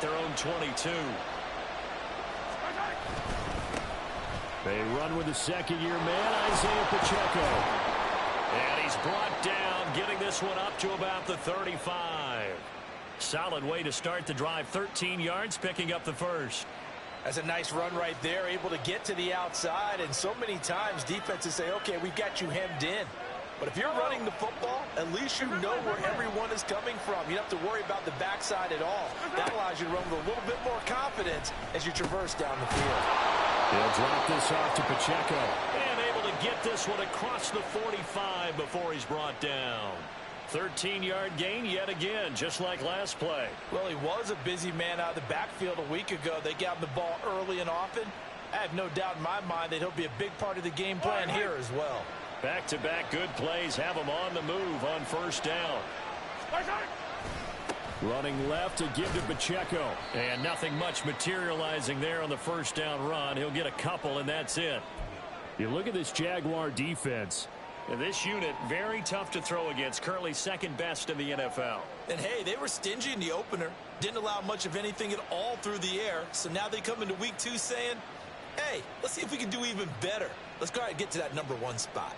at their own 22. They run with the second-year man, Isaiah Pacheco. And he's brought down, getting this one up to about the 35. Solid way to start the drive. 13 yards, picking up the first. That's a nice run right there, able to get to the outside. And so many times defenses say, okay, we've got you hemmed in. But if you're running the football, at least you know where everyone is coming from. You don't have to worry about the backside at all. That allows you to run with a little bit more confidence as you traverse down the field. He'll drop this off to Pacheco. And able to get this one across the 45 before he's brought down. 13-yard gain yet again, just like last play. Well, he was a busy man out of the backfield a week ago. They got him the ball early and often. I have no doubt in my mind that he'll be a big part of the game plan here as well. Back-to-back good plays have him on the move on first down. Running left to give to Pacheco. And nothing much materializing there on the first down run. He'll get a couple, and that's it. You look at this Jaguar defense. And this unit, very tough to throw against. Currently second best in the NFL. And, hey, they were stingy in the opener. Didn't allow much of anything at all through the air. So now they come into week 2 saying, hey, let's see if we can do even better. Let's go ahead and get to that number 1 spot.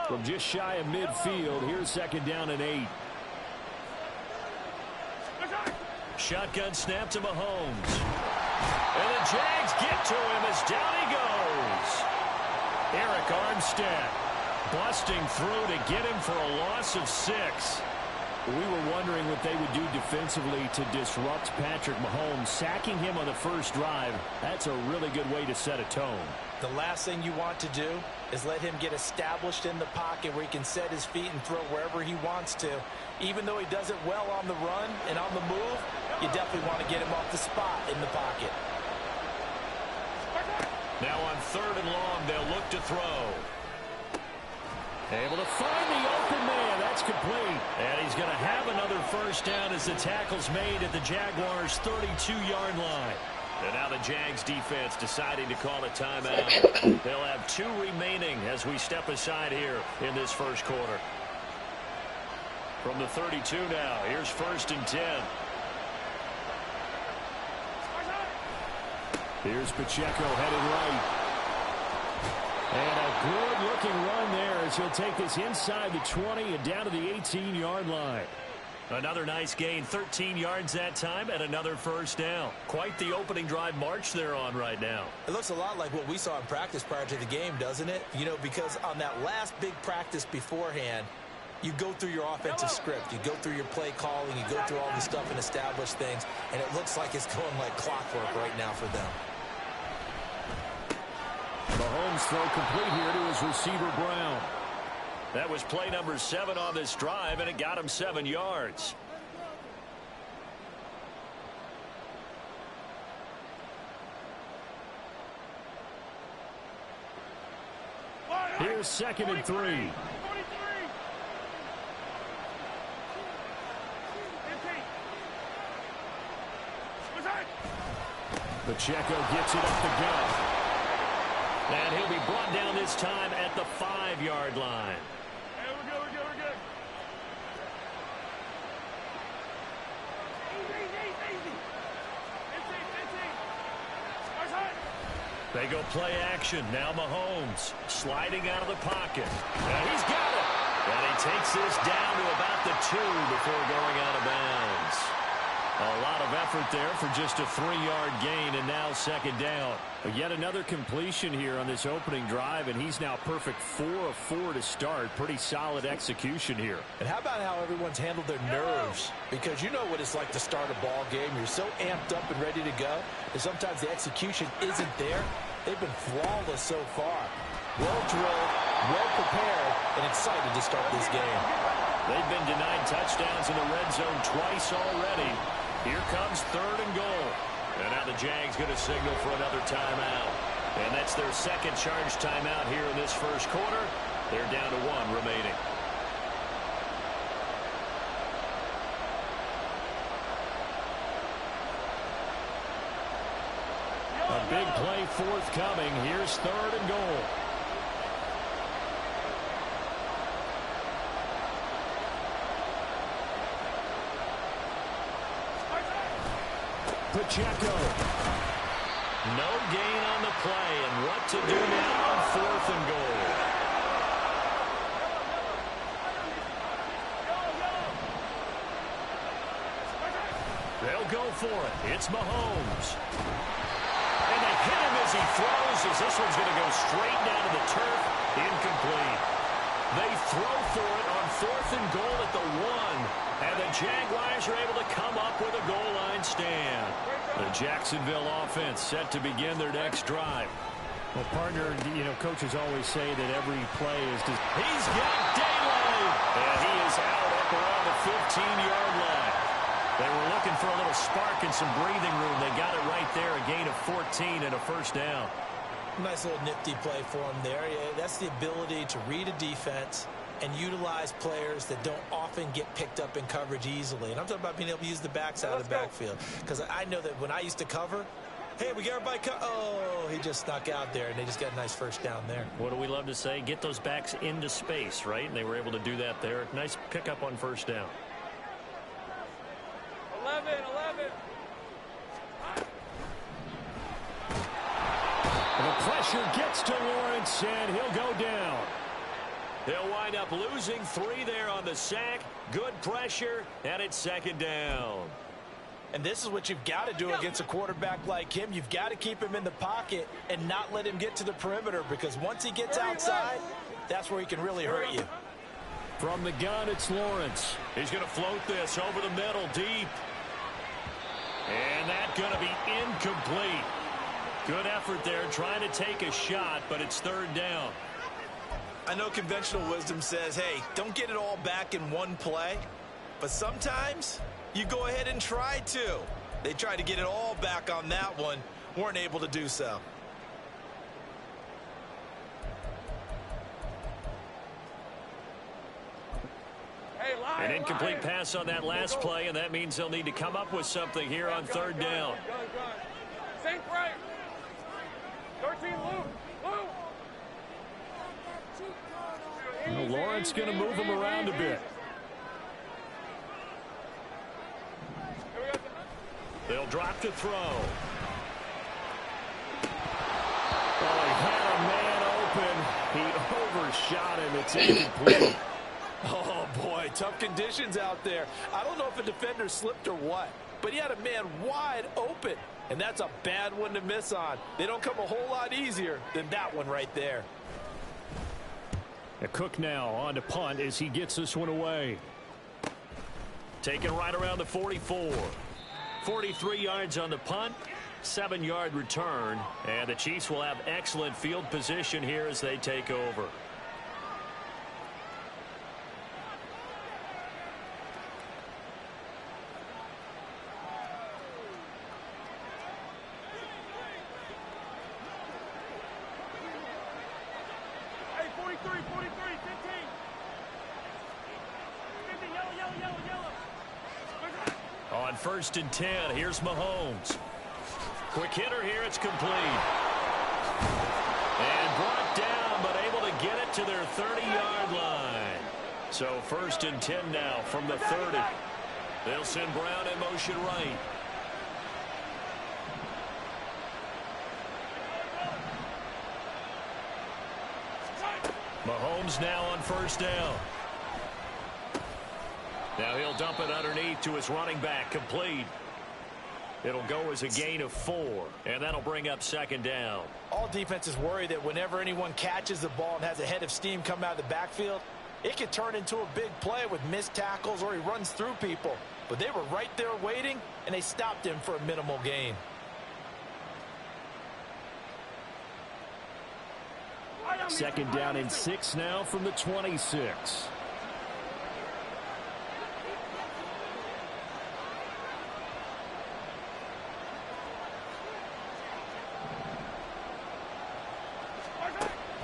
From just shy of midfield, here's second down and 8. Shotgun snap to Mahomes. And the Jags get to him as down he goes. Eric Armstead busting through to get him for a loss of 6. We were wondering what they would do defensively to disrupt Patrick Mahomes. Sacking him on the first drive, that's a really good way to set a tone. The last thing you want to do is let him get established in the pocket where he can set his feet and throw wherever he wants to. Even though he does it well on the run and on the move, you definitely want to get him off the spot in the pocket. Now on 3rd and long, they'll look to throw. Able to find the open man. That's complete. And he's going to have another first down as the tackle's made at the Jaguars' 32-yard line. And now the Jags defense deciding to call a timeout. They'll have 2 remaining as we step aside here in this first quarter. From the 32 now, here's 1st and 10. Here's Pacheco headed right. And a good-looking run there as he'll take this inside the 20 and down to the 18-yard line. Another nice gain, 13 yards that time, and another first down. Quite the opening drive march they're on right now. It looks a lot like what we saw in practice prior to the game, doesn't it? You know, because on that last big practice beforehand, you go through your offensive script. You go through your play calling. You go through all the stuff and establish things. And it looks like it's going like clockwork right now for them. Mahomes throw complete here to his receiver, Brown. That was play number 7 on this drive, and it got him 7 yards. Here's 2nd and 3. Pacheco gets it up the gut. And he'll be brought down this time at the 5-yard line. Hey, we're good, we're good, we're good. Easy. They go play action. Now Mahomes sliding out of the pocket. And he's got it. And he takes this down to about the 2 before going out of bounds. A lot of effort there for just a 3-yard gain, and now 2nd down. But yet another completion here on this opening drive, and he's now perfect 4 of 4 to start. Pretty solid execution here. And how about how everyone's handled their nerves? Because you know what it's like to start a ball game. You're so amped up and ready to go, and sometimes the execution isn't there. They've been flawless so far. Well drilled, well prepared, and excited to start this game. They've been denied touchdowns in the red zone twice already. Here comes 3rd and goal. And now the Jags going to signal for another timeout. And that's their second charge timeout here in this first quarter. They're down to 1 remaining. A big play forthcoming. Here's 3rd and goal. Pacheco. No gain on the play, and what to do now on 4th and goal. They'll go for it. It's Mahomes. And they hit him as he throws, as this one's going to go straight down to the turf. Incomplete. They throw for it on 4th and goal at the 1. And the Jaguars are able to come up with a goal line stand. The Jacksonville offense set to begin their next drive. Well, partner, coaches always say that every play is just... He's got daylight. And he is out up around the 15-yard line. They were looking for a little spark and some breathing room. They got it right there, a gain of 14 and a first down. Nice little nifty play for him there. Yeah, that's the ability to read a defense and utilize players that don't often get picked up in coverage easily. And I'm talking about being able to use the backside of the backfield. Because I know that when I used to cover, hey, we got everybody oh, he just snuck out there, and they just got a nice first down there. What do we love to say? Get those backs into space, right? And they were able to do that there. Nice pickup on first down. 11. The pressure gets to Lawrence, and he'll go down. They'll wind up losing 3 there on the sack. Good pressure, and it's 2nd down. And this is what you've got to do against a quarterback like him. You've got to keep him in the pocket and not let him get to the perimeter, because once he gets outside, that's where he can really hurt you. From the gun, it's Lawrence. He's going to float this over the middle, deep. And that's going to be incomplete. Good effort there, trying to take a shot, but it's 3rd down. I know conventional wisdom says, hey, don't get it all back in one play. But sometimes you go ahead and try to. They tried to get it all back on that one. Weren't able to do so. Hey, line, An incomplete pass on that last play, and that means they'll need to come up with something here on 3rd down. Gun. Sink right. 13, Luke. Lawrence going to move him around a bit. They'll drop to throw. Well, he had a man open. He overshot him. It's incomplete. Oh, boy, tough conditions out there. I don't know if a defender slipped or what, but he had a man wide open, and that's a bad one to miss on. They don't come a whole lot easier than that one right there. Cook now on to punt as he gets this one away. Taken right around the 44. 43 yards on the punt, 7-yard return, and the Chiefs will have excellent field position here as they take over. Hey, 43, 15. 50, yellow. On 1st and 10, here's Mahomes. Quick hitter here, it's complete. And brought down, but able to get it to their 30-yard line. So 1st and 10 now from the 30. They'll send Brown in motion right. Mahomes now on 1st down. Now he'll dump it underneath to his running back, complete. It'll go as a gain of 4, and that'll bring up 2nd down. All defenses worry that whenever anyone catches the ball and has a head of steam come out of the backfield, it can turn into a big play with missed tackles or he runs through people. But they were right there waiting, and they stopped him for a minimal gain. Second down and 6 now from the 26.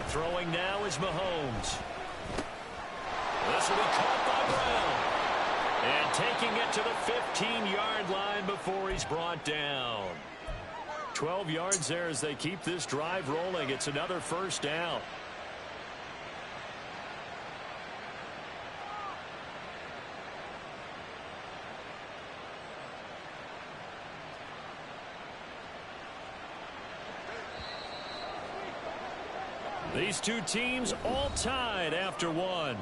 Throwing now is Mahomes. This will be caught by Brown. And taking it to the 15-yard line before he's brought down. 12 yards there as they keep this drive rolling. It's another 1st down. These two teams all tied after one.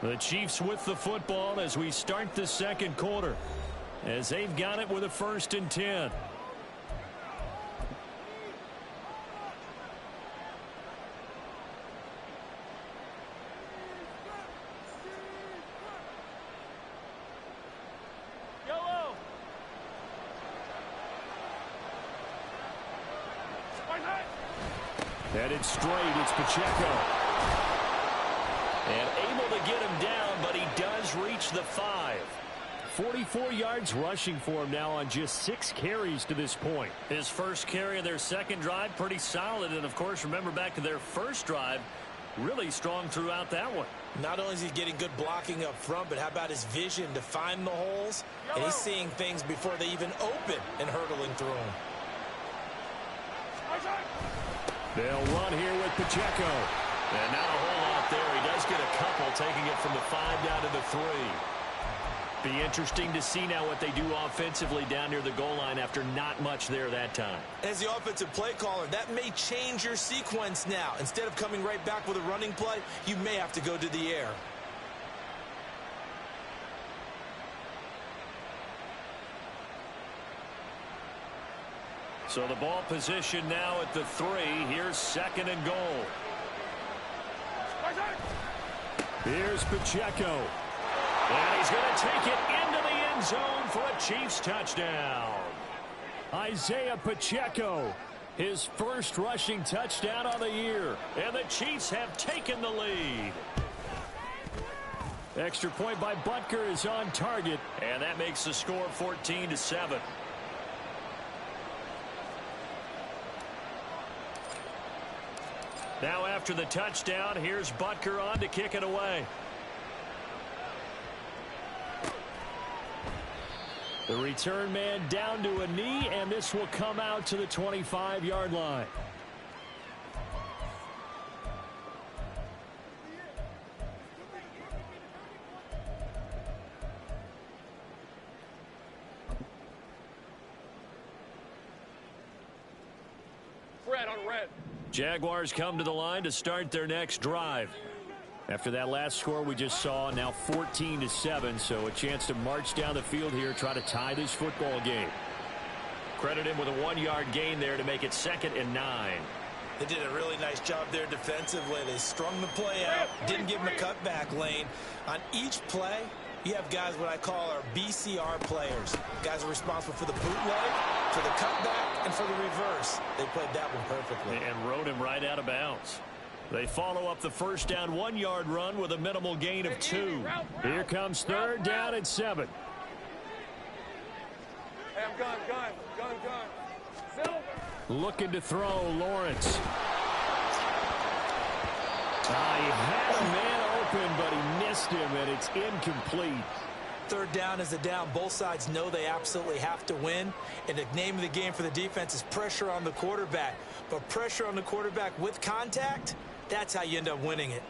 The Chiefs with the football as we start the second quarter, as they've got it with a 1st and 10. Yellow. Headed straight, it's Pacheco. And able to get him down, but he does reach the 5. 44 yards rushing for him now on just 6 carries to this point. His first carry of their second drive, pretty solid. And, of course, remember back to their first drive, really strong throughout that one. Not only is he getting good blocking up front, but how about his vision to find the holes? And he's seeing things before they even open and hurdling through them. They'll run here with Pacheco. And not a whole lot there. He does get a couple, taking it from the 5 down to the 3. Be interesting to see now what they do offensively down near the goal line after not much there that time. As the offensive play caller, that may change your sequence now. Instead of coming right back with a running play, you may have to go to the air. So the ball position now at the 3. Here's 2nd and goal. Here's Pacheco. And he's going to take it into the end zone for a Chiefs touchdown. Isaiah Pacheco, his first rushing touchdown on the year. And the Chiefs have taken the lead. Extra point by Butker is on target. And that makes the score 14-7. Now after the touchdown, here's Butker on to kick it away. The return man down to a knee, and this will come out to the 25-yard line. Red on red. Jaguars come to the line to start their next drive. After that last score we just saw, now 14-7, so a chance to march down the field here, try to tie this football game. Credit him with a 1-yard gain there to make it 2nd and 9. They did a really nice job there defensively. They strung the play out, didn't give him a cutback lane. On each play, you have guys what I call our BCR players. Guys are responsible for the bootleg, for the cutback, and for the reverse. They played that one perfectly. And rode him right out of bounds. They follow up the first down 1-yard run with a minimal gain of 2. Here comes 3rd down and 7. Hey, I'm gun. Silver. Looking to throw, Lawrence. He had a man open, but he missed him, and it's incomplete. 3rd down is a down. Both sides know they absolutely have to win. And the name of the game for the defense is pressure on the quarterback. But pressure on the quarterback with contact, that's how you end up winning it.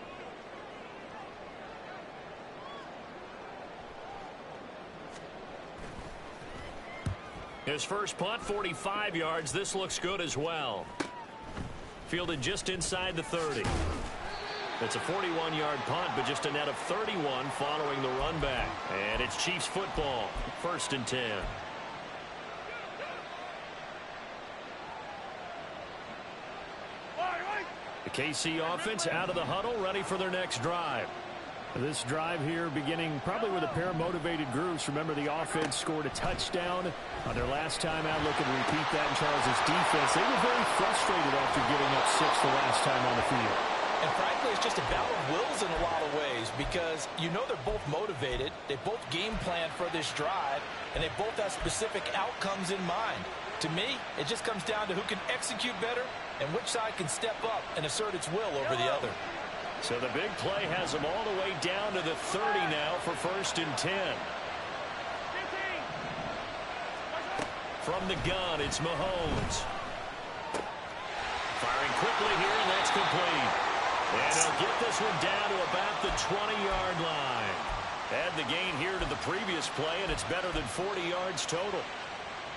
His first punt, 45 yards. This looks good as well. Fielded just inside the 30. It's a 41-yard punt, but just a net of 31 following the run back. And it's Chiefs football, 1st and 10. The KC offense out of the huddle, ready for their next drive. This drive here beginning probably with a pair of motivated groups. Remember, the offense scored a touchdown on their last time out. Looking to repeat that in Charles' defense. They were very frustrated after giving up 6 the last time on the field. And frankly, it's just a battle of wills in a lot of ways because you know they're both motivated. They both game plan for this drive, and they both have specific outcomes in mind. To me, it just comes down to who can execute better and which side can step up and assert its will over the other. So the big play has them all the way down to the 30 now for 1st and 10. From the gun, it's Mahomes. Firing quickly here, and that's complete. And they'll get this one down to about the 20-yard line. Add the gain here to the previous play, and it's better than 40 yards total.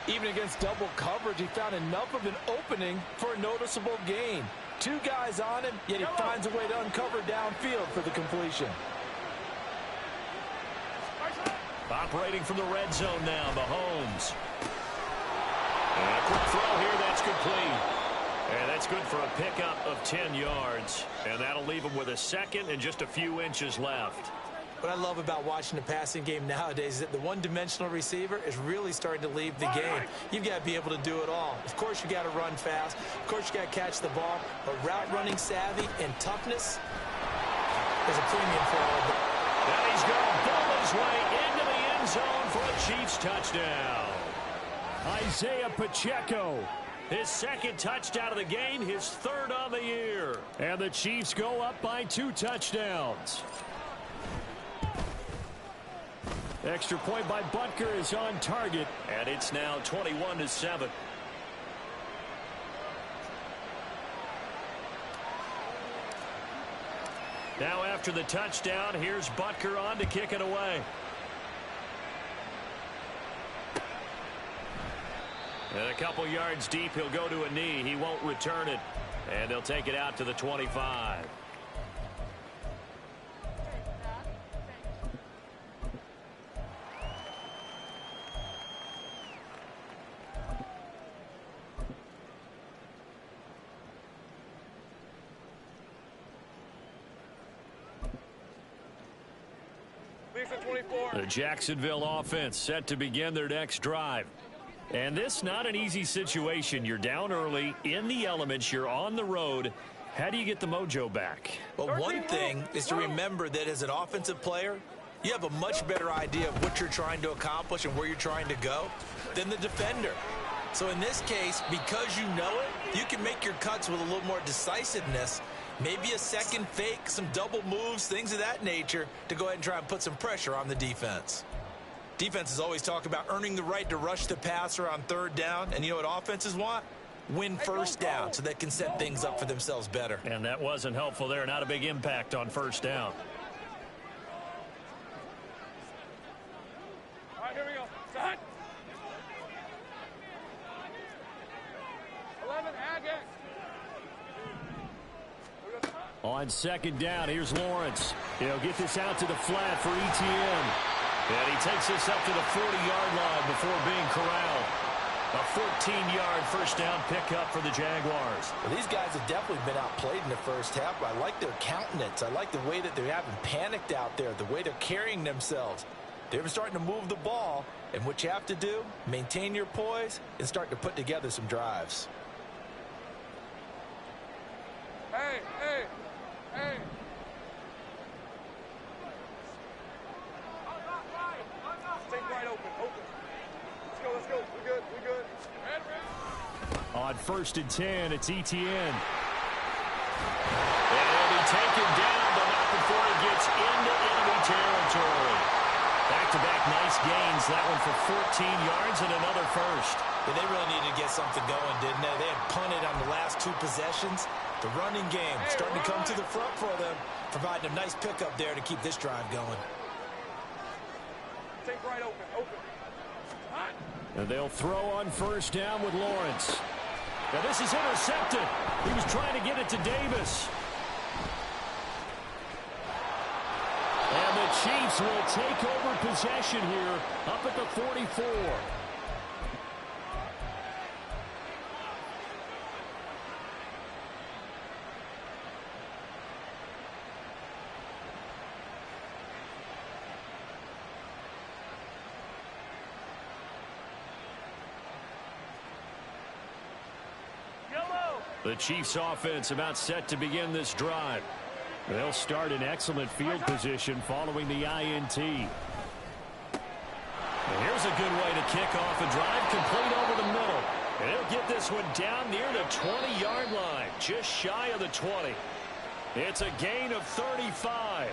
Even against double coverage, he found enough of an opening for a noticeable gain. 2 guys on him, yet he finds a way to uncover downfield for the completion. Operating from the red zone now, Mahomes. And a quick throw here, that's complete. And that's good for a pickup of 10 yards. And that'll leave him with a second and just a few inches left. What I love about watching the passing game nowadays is that the one-dimensional receiver is really starting to leave the game. You've got to be able to do it all. Of course, you got to run fast. Of course, you got to catch the ball. But route running savvy and toughness, there's a premium for all of them. And he's going to bowl his way into the end zone for a Chiefs touchdown. Isaiah Pacheco, his second touchdown of the game, his third on the year. And the Chiefs go up by 2 touchdowns. Extra point by Butker is on target, and it's now 21-7. Now after the touchdown, here's Butker on to kick it away. And a couple yards deep, he'll go to a knee. He won't return it, and they'll take it out to the 25. The Jacksonville offense set to begin their next drive. And this not an easy situation. You're down early, in the elements, you're on the road. How do you get the mojo back? Well, one thing is to remember that as an offensive player, you have a much better idea of what you're trying to accomplish and where you're trying to go than the defender. So in this case, because you know it, you can make your cuts with a little more decisiveness. Maybe a second fake, some double moves, things of that nature to go ahead and try and put some pressure on the defense. Defenses always talk about earning the right to rush the passer on 3rd down. And you know what offenses want? Win first down so they can set things up for themselves better. And that wasn't helpful there. Not a big impact on 1st down. All right, here we go. Set. 11, Agate. On 2nd down, here's Lawrence. He'll get this out to the flat for ETN. And he takes this up to the 40-yard line before being corralled. A 14-yard first down pickup for the Jaguars. Well, these guys have definitely been outplayed in the first half. I like their countenance. I like the way that they haven't panicked out there, the way they're carrying themselves. They're starting to move the ball, and what you have to do, maintain your poise and start to put together some drives. Hey, hey, hey. Take right open. Let's go. We good. On 1st and 10, it's ETN. And he'll be taken down, but not before he gets into enemy territory. Back-to-back nice gains. That one for 14 yards and another first. Yeah, they really needed to get something going, didn't they? They had punted on the last 2 possessions. The running game starting to come to the front for them, providing a nice pickup there to keep this drive going. Take right open. And they'll throw on 1st down with Lawrence. Now this is intercepted. He was trying to get it to Davis. And the Chiefs will take over possession here up at the 44. The Chiefs offense about set to begin this drive. They'll start in excellent field position following the INT. And here's a good way to kick off a drive, complete over the middle. And he'll get this one down near the 20-yard line, just shy of the 20. It's a gain of 35.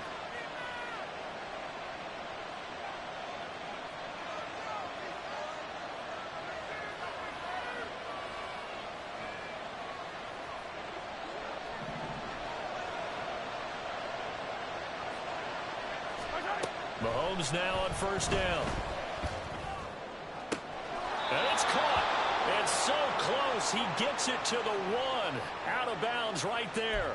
Mahomes now on 1st down. And it's caught. It's so close. He gets it to the 1. Out of bounds right there.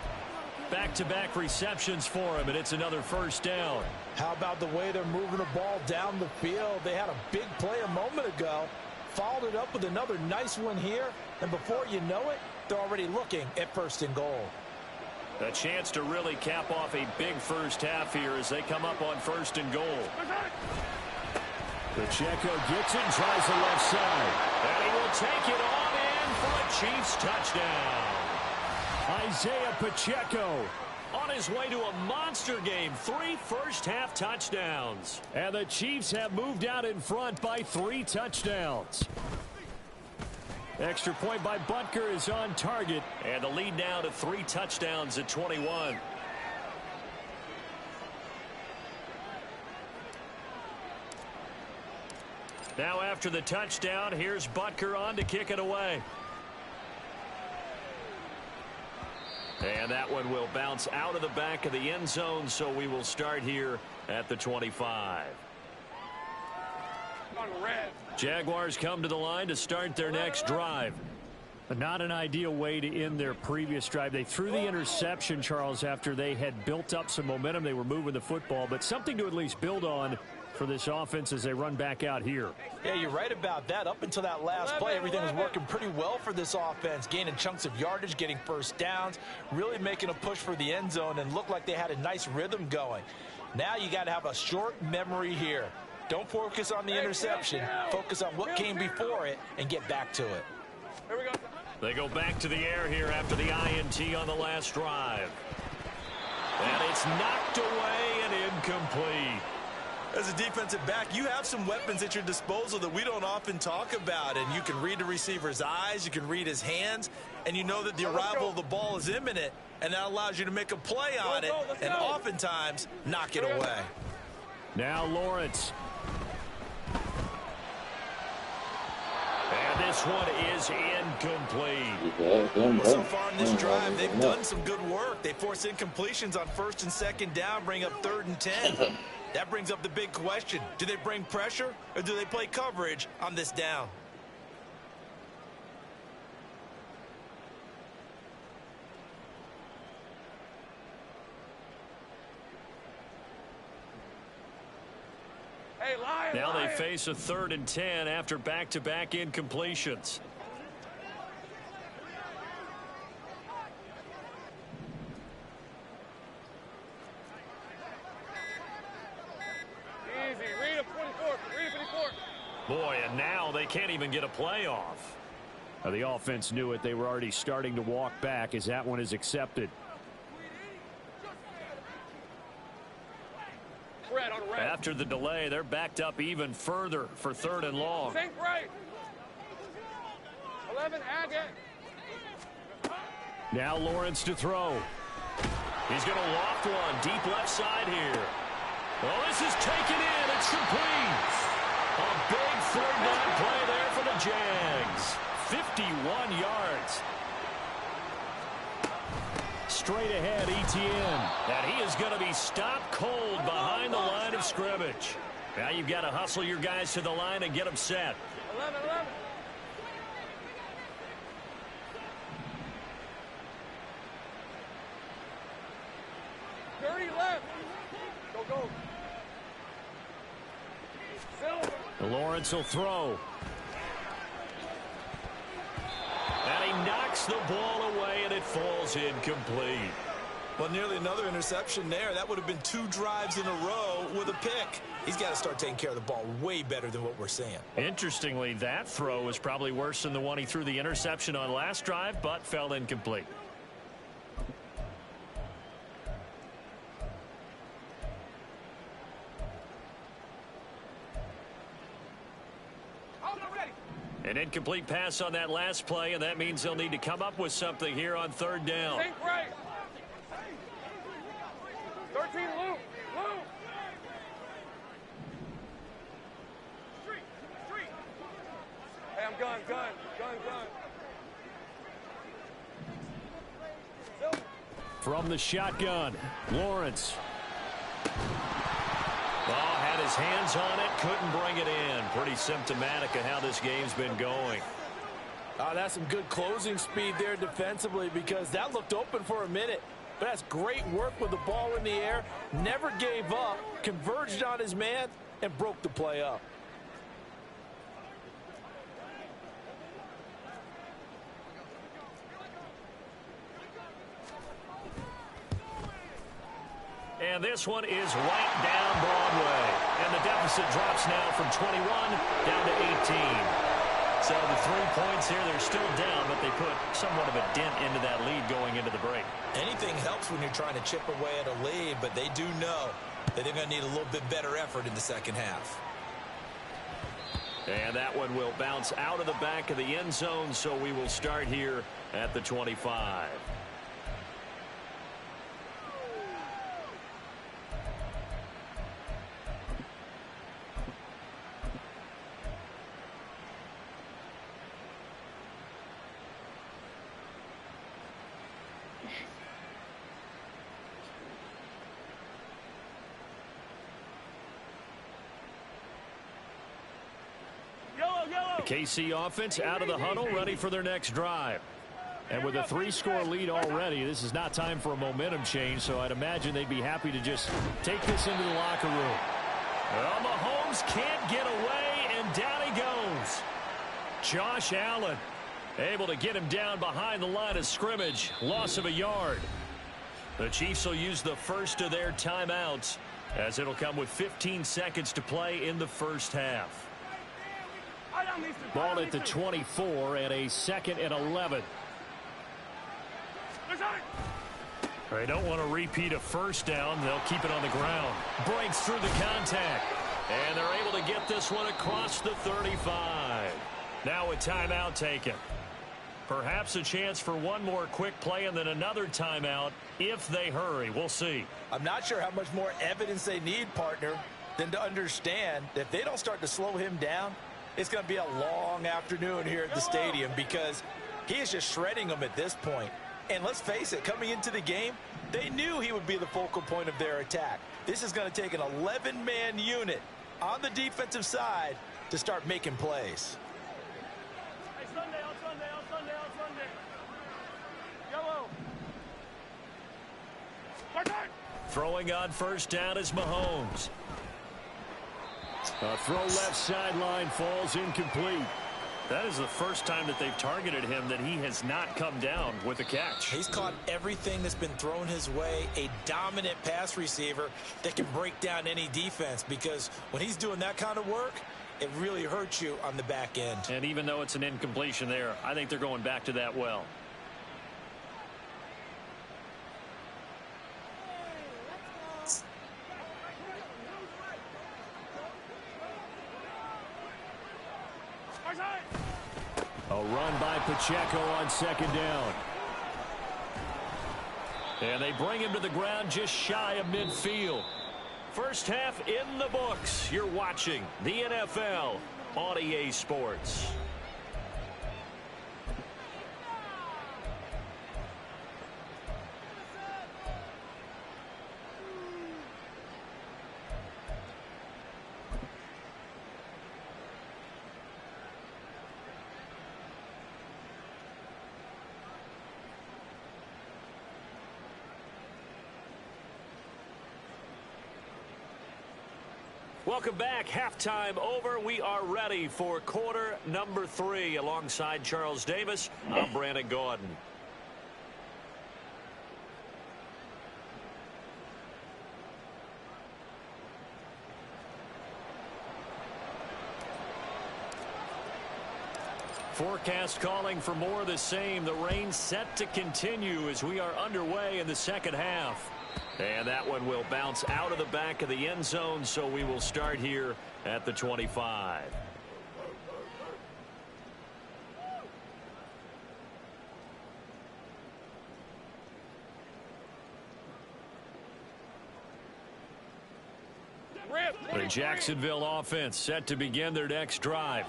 Back-to-back receptions for him, and it's another first down. How about the way they're moving the ball down the field? They had a big play a moment ago, followed it up with another nice one here, and before you know it, they're already looking at 1st and goal. A chance to really cap off a big first half here as they come up on 1st and goal. Pacheco gets it, tries the left side. And he will take it on in for a Chiefs touchdown. Isaiah Pacheco on his way to a monster game. 3 first-half touchdowns. And the Chiefs have moved out in front by 3 touchdowns. Extra point by Butker is on target. And the lead now to 3 touchdowns at 21. Now after the touchdown, here's Butker on to kick it away. And that one will bounce out of the back of the end zone, so we will start here at the 25. Jaguars come to the line to start their next drive. But not an ideal way to end their previous drive. They threw the interception, Charles, after they had built up some momentum. They were moving the football, but something to at least build on for this offense as they run back out here. Yeah, you're right about that. Up until that last play, everything was working pretty well for this offense, gaining chunks of yardage, getting first downs, really making a push for the end zone, and looked like they had a nice rhythm going. Now you got to have a short memory here. Don't focus on the interception. Focus on what came before it and get back to it. Here we go. They go back to the air here after the INT on the last drive. And it's knocked away and incomplete. As a defensive back, you have some weapons at your disposal that we don't often talk about. And you can read the receiver's eyes, you can read his hands, and you know that the arrival of the ball is imminent, and that allows you to make a play on it and oftentimes knock it away. Now Lawrence. And this one is incomplete. Well, so far in this drive, they've done some good work. They force incompletions on 1st and 2nd down, bring up 3rd and 10. That brings up the big question. Do they bring pressure or do they play coverage on this down? Hey, Lion, Now Lion. they face a 3rd and 10 after back-to-back incompletions. Easy. Read him, 24. Read him, 54. Boy, and now they can't even get a play off. Now the offense knew it. They were already starting to walk back as that one is accepted. Red on red. After the delay, they're backed up even further for 3rd and long. Sink right. 11, Agate. Now Lawrence to throw. He's going to loft one deep left side here. Well, this is taken in. It's complete. A big 3rd down play there for the Jags. 51 yards. Straight ahead, ETN. And he is going to be stopped cold behind the line of scrimmage. Now you've got to hustle your guys to the line and get them set. 11. 30 left. Go. Silver. Lawrence will throw. And he knocks the ball away, and it falls incomplete. Well, nearly another interception there. That would have been 2 drives in a row with a pick. He's got to start taking care of the ball way better than what we're seeing. Interestingly, that throw was probably worse than the one he threw the interception on last drive, but fell incomplete. An incomplete pass on that last play, and that means they'll need to come up with something here on 3rd down. Sink right. 13, Luke. Street. Hey, I'm gun. From the shotgun, Lawrence. Oh, had his hands on it, couldn't bring it in. Pretty symptomatic of how this game's been going. That's some good closing speed there defensively, because that looked open for a minute. But that's great work with the ball in the air. Never gave up, converged on his man, and broke the play up. And this one is right down Broadway. And the deficit drops now from 21 down to 18. So the 3 points here, they're still down, but they put somewhat of a dent into that lead going into the break. Anything helps when you're trying to chip away at a lead, but they do know that they're going to need a little bit better effort in the second half. And that one will bounce out of the back of the end zone, so we will start here at the 25. KC offense out of the huddle, ready for their next drive. And with a 3-score lead already, this is not time for a momentum change, so I'd imagine they'd be happy to just take this into the locker room. Well, Mahomes can't get away, and down he goes. Josh Allen able to get him down behind the line of scrimmage. Loss of a yard. The Chiefs will use the first of their timeouts, as it'll come with 15 seconds to play in the first half. Ball at the 24 and a 2nd and 11. They don't want to repeat a first down. They'll keep it on the ground. Breaks through the contact. And they're able to get this one across the 35. Now a timeout taken. Perhaps a chance for one more quick play and then another timeout if they hurry. We'll see. I'm not sure how much more evidence they need, partner, than to understand that if they don't start to slow him down, it's going to be a long afternoon here at the stadium, because he is just shredding them at this point. And let's face it, coming into the game, they knew he would be the focal point of their attack. This is going to take an 11-man unit on the defensive side to start making plays. Hey, Sunday, on Sunday, on Sunday, on Sunday. Yellow. Throwing on first down is Mahomes. A throw left sideline, falls incomplete. That is the first time that they've targeted him that he has not come down with a catch. He's caught everything that's been thrown his way. A dominant pass receiver that can break down any defense, because when he's doing that kind of work, it really hurts you on the back end. And even though it's an incompletion there, I think they're going back to that well. A run by Pacheco on 2nd down. And they bring him to the ground just shy of midfield. First half in the books. You're watching the NFL on EA Sports. Welcome back. Halftime over. We are ready for quarter number 3. Alongside Charles Davis, I'm Brandon Gordon. Forecast calling for more of the same. The rain set to continue as we are underway in the second half. And that one will bounce out of the back of the end zone, so we will start here at the 25. The Jacksonville offense set to begin their next drive.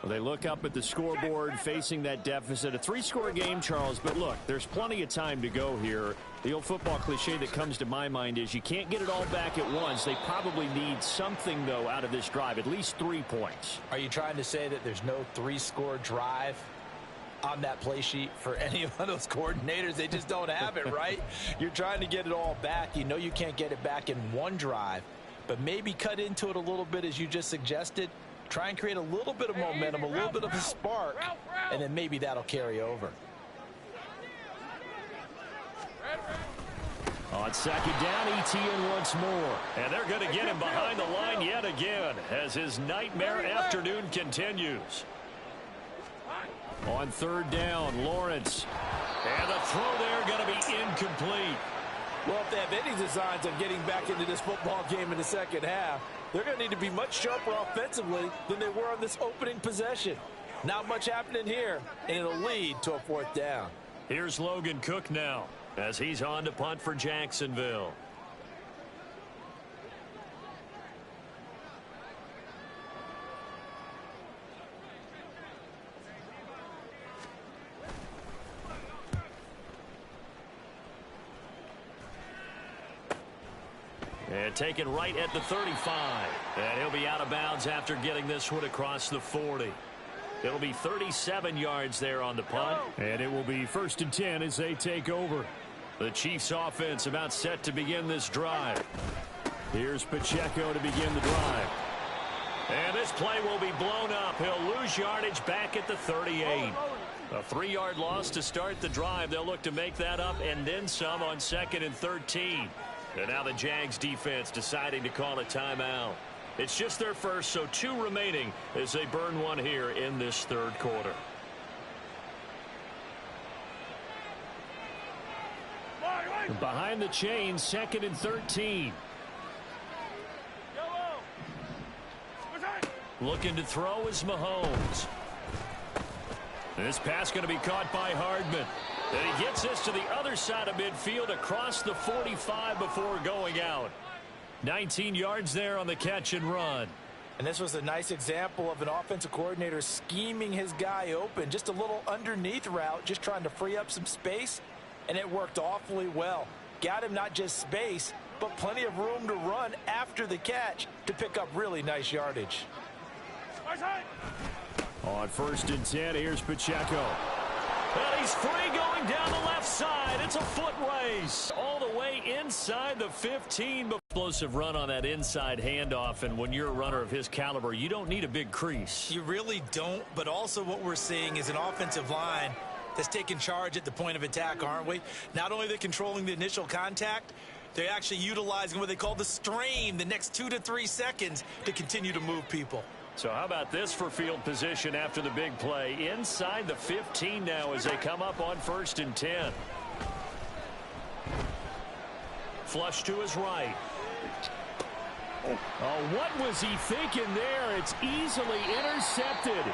They look up at the scoreboard facing that deficit. A 3-score game, Charles, but look, there's plenty of time to go here. The old football cliche that comes to my mind is you can't get it all back at once. They probably need something, though, out of this drive, at least 3 points. Are you trying to say that there's no 3-score drive on that play sheet for any of those coordinators? They just don't have it, right? You're trying to get it all back. You know you can't get it back in one drive, but maybe cut into it a little bit as you just suggested. Try and create a little bit of momentum, a little bit of a spark, and then maybe that'll carry over. On second down, ETN once more. And they're going to get him behind the line yet again as his nightmare afternoon continues. On third down, Lawrence. And the throw there going to be incomplete. Well, if they have any designs of getting back into this football game in the second half, they're going to need to be much sharper offensively than they were on this opening possession. Not much happening here, and it'll lead to a 4th down. Here's Logan Cook now as he's on to punt for Jacksonville. And taken right at the 35. And he'll be out of bounds after getting this one across the 40. It'll be 37 yards there on the punt. And it will be 1st and 10 as they take over. The Chiefs offense about set to begin this drive. Here's Pacheco to begin the drive. And this play will be blown up. He'll lose yardage back at the 38. A 3-yard loss to start the drive. They'll look to make that up and then some on 2nd and 13. And now the Jags defense deciding to call a timeout. It's just their first, so 2 remaining as they burn one here in this 3rd quarter. Behind the chains, 2nd and 13. Looking to throw is Mahomes. This pass going to be caught by Hardman. And he gets this to the other side of midfield across the 45 before going out. 19 yards there on the catch and run. And this was a nice example of an offensive coordinator scheming his guy open. Just a little underneath route, just trying to free up some space. And it worked awfully well. Got him not just space, but plenty of room to run after the catch to pick up really nice yardage. On 1st and 10, here's Pacheco. And he's free going down the left side. It's a foot race all the way inside the 15. Explosive run on that inside handoff, and when you're a runner of his caliber, you don't need a big crease. You really don't, but also what we're seeing is an offensive line that's taking charge at the point of attack, aren't we? Not only are they controlling the initial contact, they're actually utilizing what they call the strain, the next 2 to 3 seconds to continue to move people. So how about this for field position after the big play? Inside the 15 now as they come up on 1st and 10. Flush to his right. Oh, what was he thinking there? It's easily intercepted.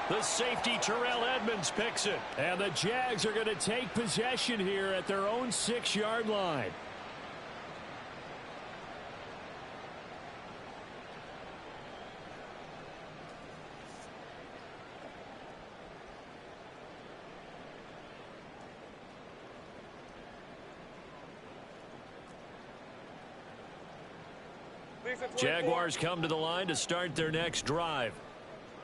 The safety, Terrell Edmonds, picks it. And the Jags are going to take possession here at their own 6-yard line. Jaguars come to the line to start their next drive.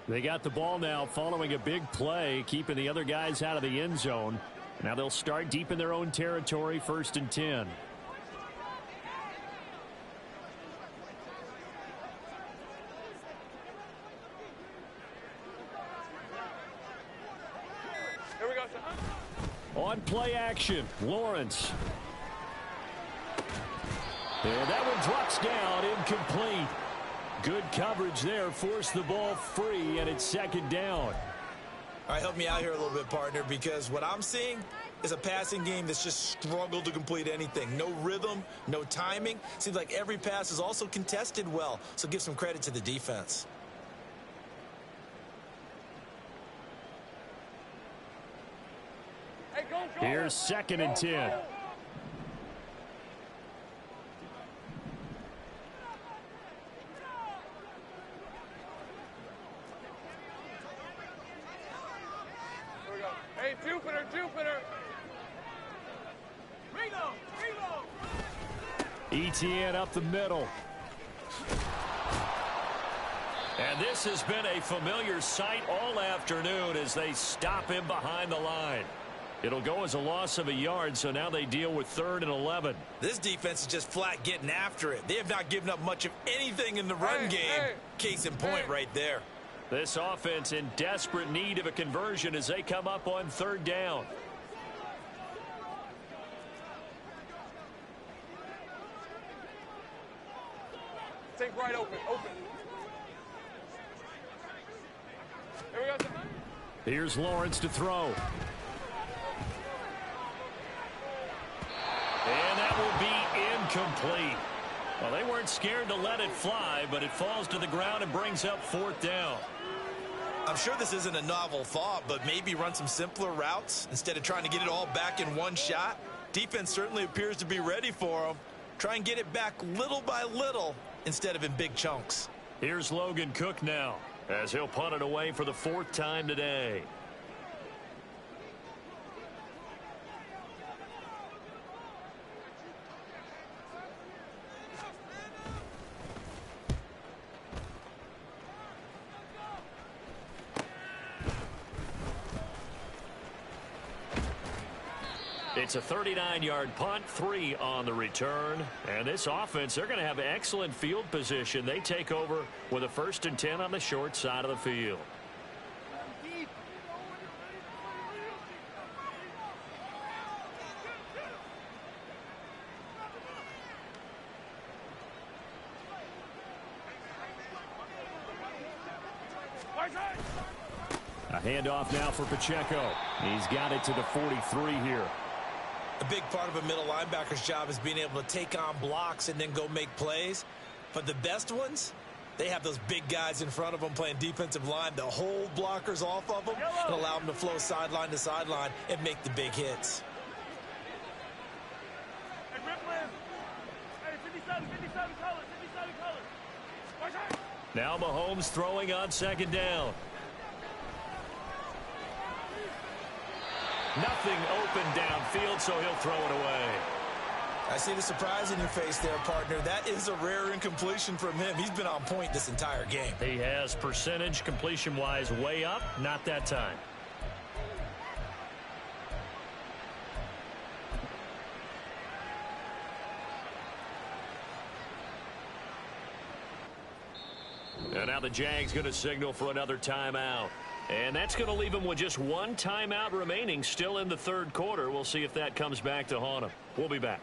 They got the ball now following a big play, keeping the other guys out of the end zone. Now they'll start deep in their own territory, 1st and 10. Here we go, son. On play action, Lawrence. And that one drops down, incomplete. Good coverage there, forced the ball free, and it's 2nd down. All right, help me out here a little bit, partner, because what I'm seeing is a passing game that's just struggled to complete anything. No rhythm, no timing. Seems like every pass is also contested well, so give some credit to the defense. Hey, go. Here's 2nd and 10. Hey, Jupiter, Jupiter. Reload, reload. ETN up the middle. And this has been a familiar sight all afternoon as they stop him behind the line. It'll go as a loss of a yard, so now they deal with 3rd and 11. This defense is just flat getting after it. They have not given up much of anything in the run game. Case in point right there. This offense in desperate need of a conversion as they come up on 3rd down. Think right open, open. Here we go. Here's Lawrence to throw. And that will be incomplete. Well, they weren't scared to let it fly, but it falls to the ground and brings up 4th down. I'm sure this isn't a novel thought, but maybe run some simpler routes instead of trying to get it all back in one shot. Defense certainly appears to be ready for them. Try and get it back little by little instead of in big chunks. Here's Logan Cook now as he'll punt it away for the 4th time today. It's a 39-yard punt, 3 on the return. And this offense, they're going to have excellent field position. They take over with a 1st and 10 on the short side of the field. A handoff now for Pacheco. He's got it to the 43 here. A big part of a middle linebacker's job is being able to take on blocks and then go make plays. But the best ones, they have those big guys in front of them playing defensive line to hold blockers off of them and allow them to flow sideline to sideline and make the big hits. Hey, Ripley. Hey, 57 colors, 57 colors. Watch out. Now Mahomes throwing on 2nd down. Nothing open downfield, so he'll throw it away. I see the surprise in your face there, partner. That is a rare incompletion from him. He's been on point this entire game. He has percentage completion-wise way up, not that time. And now the Jags going to signal for another timeout. And that's going to leave them with just 1 timeout remaining still in the 3rd quarter. We'll see if that comes back to haunt them. We'll be back.